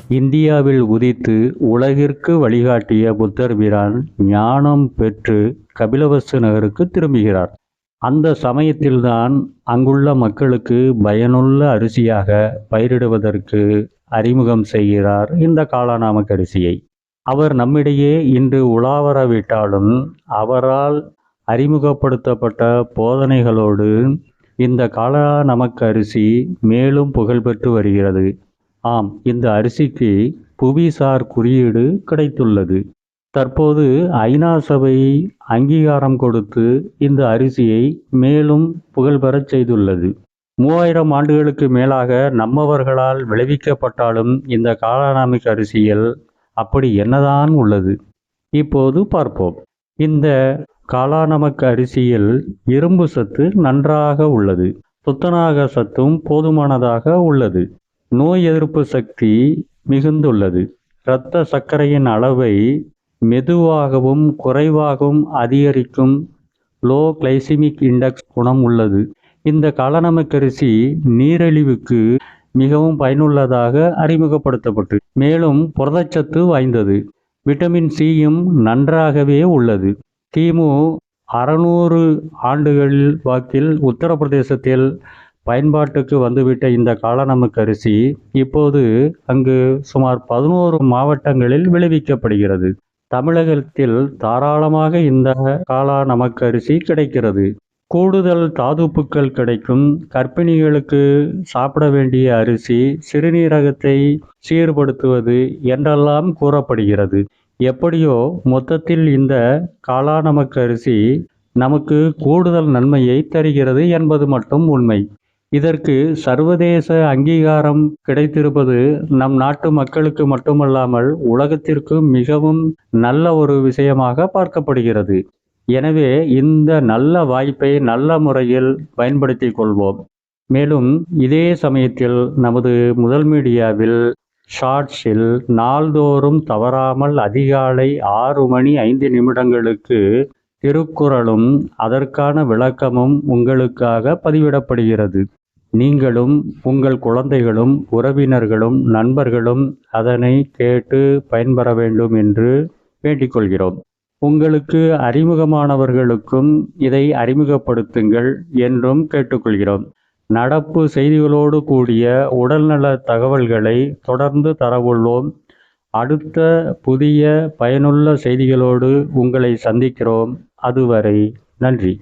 இந்தியாவில் உதித்து உலகிற்கு வழிகாட்டிய புத்தர் பிரான் ஞானம் பெற்று கபிலவஸ்து நகருக்கு திரும்புகிறார். அந்த சமயத்தில்தான் அங்குள்ள மக்களுக்கு பயனுள்ள அரிசியாக பயிரிடுவதற்கு அறிமுகம் செய்கிறார் இந்த காளாநாமக் அரிசியை. அவர் நம்மிடையே இன்று உலாவரவிட்டாலும் அவரால் அறிமுகப்படுத்தப்பட்ட போதனைகளோடு இந்த காளாநாமக் அரிசி மேலும் புகழ்பெற்று வருகிறது. ஆம், இந்த அரிசிக்கு புவிசார் குறியீடு கிடைத்துள்ளது. தற்போது ஐநா சபை அங்கீகாரம் கொடுத்து இந்த அரிசியை மேலும் புகழ்பெறச் செய்துள்ளது. 3000 ஆண்டுகளுக்கு மேலாக நம்மவர்களால் விளைவிக்கப்பட்டாலும் இந்த காளாநாமக் அரிசியில் அப்படி என்னதான் உள்ளது? இப்போது பார்ப்போம். இந்த காளாநாமக் அரிசியில் இரும்பு சத்து நன்றாக உள்ளது. துத்தநாக சத்தும் போதுமானதாக உள்ளது. நோய் எதிர்ப்பு சக்தி மிகுந்துள்ளது. இரத்த சர்க்கரையின் அளவை மெதுவாகவும் குறைவாகவும் அதிகரிக்கும் லோ கிளைசிமிக் இண்டெக்ஸ் குணம் உள்ளது. இந்த காளாநாமக் அரிசி நீரிழிவுக்கு மிகவும் பயனுள்ளதாக அறிமுகப்படுத்தப்பட்டு மேலும் புரதச்சத்து வாய்ந்தது. விட்டமின் சியும் நன்றாகவே உள்ளது. கிமு 600 ஆண்டுகள் வாக்கில் உத்தரப்பிரதேசத்தில் பயன்பாட்டுக்கு வந்துவிட்ட இந்த காளாநாமக் அரிசி இப்போது அங்கு சுமார் 11 மாவட்டங்களில் விளைவிக்கப்படுகிறது. தமிழகத்தில் தாராளமாக இந்த காளாநாமக் அரிசி கிடைக்கிறது. கூடுதல் தாதுப்புக்கள் கிடைக்கும். கர்ப்பிணிகளுக்கு சாப்பிட வேண்டிய அரிசி சிறுநீரகத்தை சீர்படுத்துவது என்றெல்லாம் கூறப்படுகிறது. எப்படியோ மொத்தத்தில் இந்த காளாநாமக் அரிசி நமக்கு கூடுதல் நன்மையை தருகிறது என்பது மட்டும் உண்மை. இதற்கு சர்வதேச அங்கீகாரம் கிடைத்திருப்பது நம் நாட்டு மக்களுக்கு மட்டுமல்லாமல் உலகத்திற்கு மிகவும் நல்ல ஒரு விஷயமாக பார்க்கப்படுகிறது. எனவே இந்த நல்ல வாய்ப்பை நல்ல முறையில் பயன்படுத்தி கொள்வோம். மேலும் இதே சமயத்தில் நமது முதல் மீடியாவில் ஷார்ட்ஸில் நாள்தோறும் தவறாமல் அதிகாலை 6:05 திருக்குறளும் அதற்கான விளக்கமும் உங்களுக்காக பதிவிடப்படுகிறது. நீங்களும் உங்கள் குழந்தைகளும் உறவினர்களும் நண்பர்களும் அதனை கேட்டு பயன்பெற வேண்டும் என்று வேண்டிக்கொள்கிறோம். உங்களுக்கு அறிமுகமானவர்களுக்கும் இதை அறிமுகப்படுத்துங்கள் என்றும் கேட்டுக்கொள்கிறோம். நடப்பு செய்திகளோடு கூடிய உடல்நல தகவல்களை தொடர்ந்து தரவுள்ளோம். அடுத்த புதிய பயனுள்ள செய்திகளோடு உங்களை சந்திக்கிறோம். அதுவரை நன்றி.